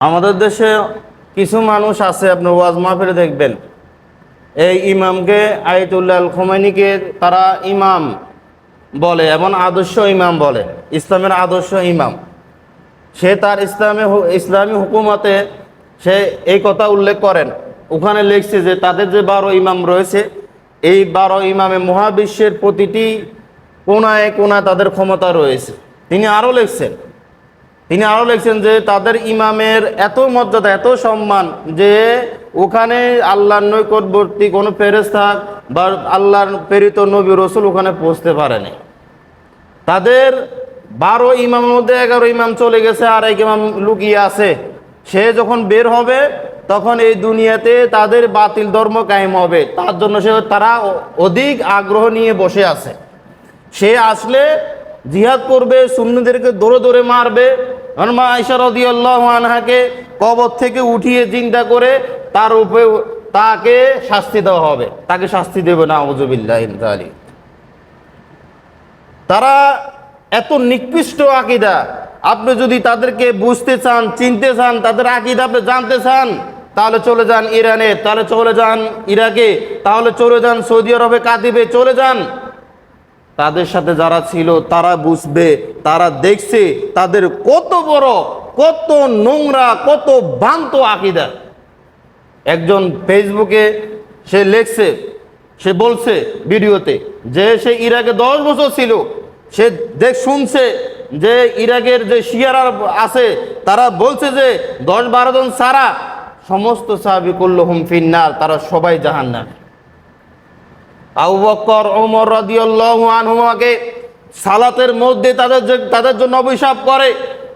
আমাদের দেশে কিছু মানুষ আছে, আপনি ওয়াজ মাহফিলে দেখবেন, এই ইমামকে আয়াতুল্লাহ আল খোমেনিকে তারা ইমাম বলে এবং আদর্শ ইমাম বলে, ইসলামের আদর্শ ইমাম। সে তার ইসলামী হুকুমতে সে এই কথা উল্লেখ করেন, ওখানে লিখছে যে তাদের যে 12 ইমাম রয়েছে, এই 12 ইমামে মহাবিশ্বের প্রতিটি কোনায় কোনায় তাদের ক্ষমতা রয়েছে। তিনি আরও লিখছেন যে তাদের ইমামের এত মর্যাদা, এত সম্মান যে ওখানে আল্লাহর নৈকটবর্তী কোনো ফেরেশতা বা আল্লাহর প্রেরিত নবী রসুল ওখানে পৌঁছতে পারেনি। তাদের 12 ইমামের মধ্যে 11 ইমাম চলে গেছে, আর এক ইমাম লুকিয়ে আছে। সে যখন বের হবে তখন এই দুনিয়াতে তাদের বাতিল ধর্ম কায়েম হবে, তার জন্য তারা অধিক আগ্রহ নিয়ে বসে আছে। সে আসলে জিহাদ করবে, সুন্নিদেরকে দৌড়ে দৌড়ে মারবে। মা আয়েশা রাদিয়াল্লাহু আনহাকে কবর থেকে উঠিয়ে চিন্তা করে তার উপরে তাকে শাস্তি দেওয়া হবে, তাকে শাস্তি দেবে না, আউযুবিল্লাহি মিন যালিক। তারা এত নিকৃষ্ট আকীদা। আপনি যদি তাদেরকে বুঝতে চান, চিনতে চান, তাদের আকীদা আপনি জানতে চান, তাহলে চলে যান ইরানে, তাহলে চলে যান ইরাকে, তাহলে চলে যান সৌদি আরবে, কাদিবে চলে যান। তাদের সাথে যারা ছিল তারা বুঝবে, তারা দেখছে তাদের কত বড়, কত নোংরা, কত ভ্রান্ত আকীদা। একজন ফেসবুকে সে লেখছে, সে বলছে ভিডিওতে যে সে ইরাকে 10 বছর ছিল। সে শুনছে যে ইরাকের যে শিয়ারা আছে তারা বলছে যে 10-12 জন সারা সমস্ত সাহাবী কুল্লুহুম ফিন্নার, তারা সবাই জাহান্নামে। আবু বকর, ওমর রাদিয়াল্লাহু আনহুমাকে সালাতের মধ্যে তাদের জন্য অভিশাপ করে।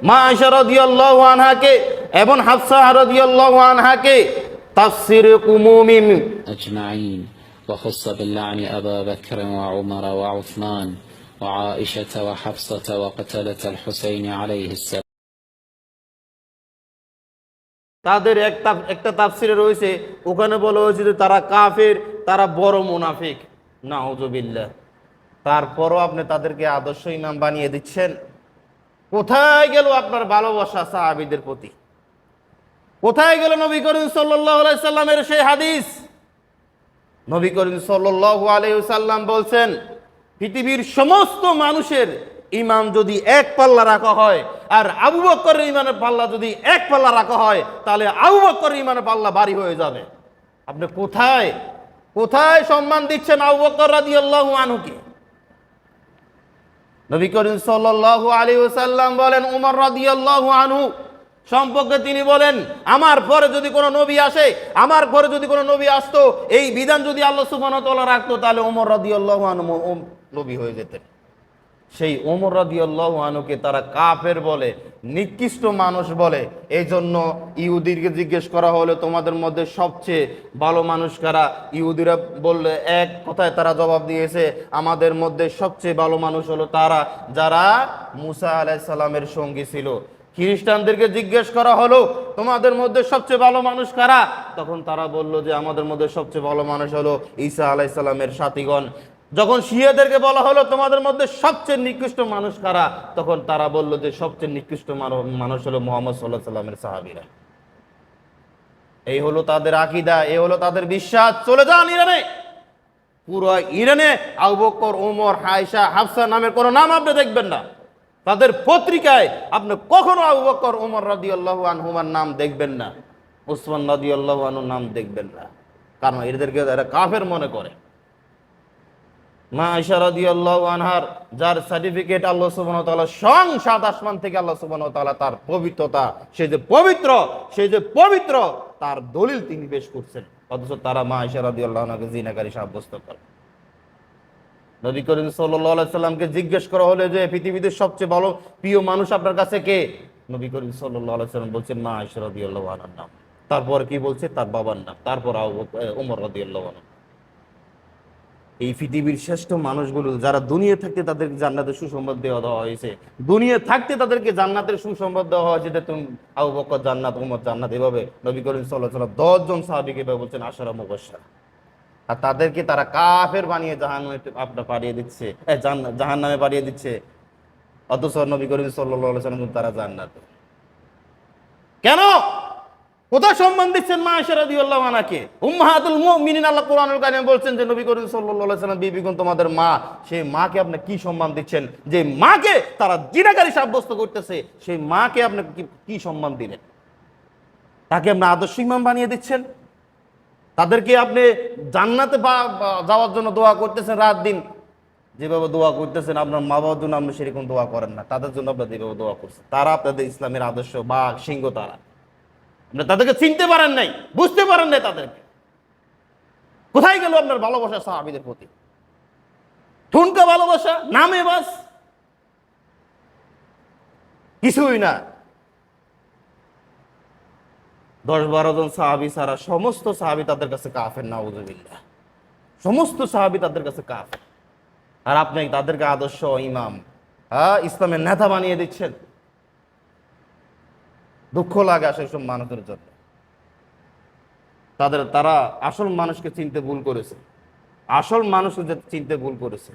মা আয়েশা রাদিয়াল্লাহু আনহাকে এবং হাফসা রাদিয়াল্লাহু আনহাকে তাফসীর কুমুমিন أجمعين وخص باللعن أبا بكر وعمر وعثمان وعائشة وحفصة وقتلة الحسين عليه السلام। তাদের একটা তাফসীরে রয়েছে, ওখানে বলা হয়েছে যে তারা কাফের, তারা বড় মুনাফিক, নাউযুবিল্লাহ। তারপরও আপনি তাদেরকে আদর্শ ইমাম বানিয়ে দিচ্ছেন। কোথায় গেল আপনার ভালোবাসা সাহাবীদের প্রতি? কোথায় গেল নবী করিম সাল্লাল্লাহু আলাইহি সাল্লামের সেই হাদিস? নবী করিম সাল্লাল্লাহু আলাইহি সাল্লাম বলছেন, পৃথিবীর সমস্ত মানুষের ইমাম যদি এক পাল্লা রাখা হয়, আর আবু বকরের ইমানের পাল্লা যদি এক পাল্লা রাখা হয়, তাহলে আবু বকরের ইমানের পাল্লা ভারী হয়ে যাবে। আপনি কোথায় কোথায় সম্মান দিচ্ছেন আবু বকর রাদিয়াল্লাহু আনহুকে? নবী করিম সাল্লাল্লাহু আলাইহি ওয়াসাল্লাম বলেন উমর রাদিয়াল্লাহু আনহু সম্পর্কে, তিনি বলেন আমার পরে যদি কোনো নবী আসে, আমার পরে যদি কোনো নবী আসতো, এই বিধান যদি আল্লাহ সুবহানাহু ওয়া তাআলা রাখতো, তাহলে ওমর রাদিয়াল্লাহু আনহু নবী হয়ে যেতেন। সেই ওমর রাদিয়াল্লাহু আনহুকে তারা কাফের বলে, নিকৃষ্ট মানুষ বলে। এই জন্য ইহুদিকে জিজ্ঞেস করা হলো তোমাদের মধ্যে সবচেয়ে ভালো মানুষ কারা? ইহুদিরা বললে এক কথায় তারা জবাব দিয়েছে, আমাদের মধ্যে সবচেয়ে ভালো মানুষ হলো তারা যারা মুসা আলাইহিস সালামের সঙ্গী ছিল। খ্রিস্টানদেরকে জিজ্ঞেস করা হলো তোমাদের মধ্যে সবচেয়ে ভালো মানুষ কারা? তখন তারা বলল যে আমাদের মধ্যে সবচেয়ে ভালো মানুষ হলো ঈসা আলাইহিস সালামের সাথীগণ। যখন শিয়াদেরকে বলা হলো তোমাদের মধ্যে সবচেয়ে নিকৃষ্ট মানুষ কারা, তখন তারা বলল যে সবচেয়ে নিকৃষ্ট মানুষ হলো মুহাম্মদ সাল্লাল্লাহু আলাইহি সাল্লামের সাহাবীরা। এই হলো তাদের আকীদা, এই হলো তাদের বিশ্বাস। চলে যান ইরানে, পুরো ইরানে আবু বকর, ওমর, আয়েশা, হাফসা নামের কোনো নাম আপনি দেখবেন না। তাদের পত্রিকায় আপনি কখনো আবু বকর, ওমর রাদিয়াল্লাহু আনহুমার নাম দেখবেন না, উসমান রাদিয়াল্লাহু আনহুর নাম দেখবেন না, কারণ এদেরকে এরা কাফের মনে করে। মা আয়েশা রাদিয়াল্লাহু আনহার যার সার্টিফিকেট আল্লাহ সুবহানাহু ওয়া তাআলা স্বয়ং সাত আসমান থেকে আল্লাহ সুবহানাহু ওয়া তাআলা তার পবিত্রতা, সে যে পবিত্র তার দলিল তিনি পেশ করছেন, অথচ তারা মা আয়েশা রাদিয়াল্লাহু আনহাকে জিনাকারী সাব্যস্ত করে। নবী করিম সাল্লাল্লাহু আলাইহি সাল্লামকে জিজ্ঞেস করা হলো যে পৃথিবীতে সবচেয়ে ভালো প্রিয় মানুষ আপনার কাছে কে? নবী করিম সাল্লাল্লাহু আলাইহি সাল্লাম বলছেন মা আয়েশা রাদিয়াল্লাহু আনহার নাম। তারপর কি বলছে? তার বাবার নাম, তারপর ওমর রাদিয়াল্লাহু আনহু। এই পৃথিবীর শ্রেষ্ঠ মানুষগুলো যারা দুনিয়া থাকতে তাদেরকে জান্নাতের সুসংবাদ দেওয়া হয়েছে, দুনিয়া থাকতে তাদেরকে জান্নাতের সুসংবাদ দেওয়া হয়েছে যে তুমি আবু বকর জান্নাত, ওমর জান্নাত, এভাবে নবী করিম সাল্লাল্লাহু আলাইহি ওয়াসাল্লাম 10 জন সাহাবীকে এভাবে বলছেন আশারা মুবাশশারা। আর তাদেরকে তারা কাফের বানিয়ে জাহান্নামে আপনার পাঠিয়ে দিচ্ছে, জাহান্নামে পাঠিয়ে দিচ্ছে, অথচ নবী করিম সাল্লাল্লাহু আলাইহি ওয়াসাল্লাম তারা জান্নাতে। কেন? কোথায় সম্মান দিচ্ছেন মা আয়েশা রাদিয়াল্লাহু আনহাকে? উম্মাহাতুল মুমিনিন, আল্লাহ কোরআনুল কারিমে বলছেন যে নবী করিম সাল্লাল্লাহু আলাইহি সাল্লাম বিবিগণ তোমাদের মা, সেই মাকে আপনি কি সম্মান দিচ্ছেন? যে মাকে তারা জিনাকারী সাব্যস্ত করতেছে, সেই মাকে আপনি কি সম্মান দিলেন? তাকে আপনি আদর্শ ইমাম বানিয়ে দিচ্ছেন, তাদেরকে আপনি জান্নাতে যাওয়ার জন্য দোয়া করতেছেন রাত দিন। যেভাবে দোয়া করতেছেন আপনার মা বাবার জন্য আপনি সেরকম দোয়া করেন না, তাদের জন্য আপনি যেভাবে দোয়া করছেন, তারা আপনাদের ইসলামের আদর্শ বাঘ সিংহ, তারা আপনি তাদেরকে চিনতে পারেন নাই, বুঝতে পারেন নাই তাদেরকে। কোথায় গেল আপনার ভালোবাসা সাহাবীদের প্রতি? ঠুনকা ভালোবাসা, নামে বাস, কিছুই না। 10-12 জন সাহাবী ছাড়া সমস্ত সাহাবী তাদের কাছে কাফের, নাউযুবিল্লাহ। সমস্ত সাহাবী তাদের কাছে কাফের, আর আপনি তাদেরকে আদর্শ ইমাম, ইসলামের নেতা বানিয়ে দিচ্ছেন। দুঃখ লাগে আসলে সব মানুষের জন্য। তারা আসল মানুষকে চিনতে ভুল করেছে, আসল মানুষকে চিনতে ভুল করেছে।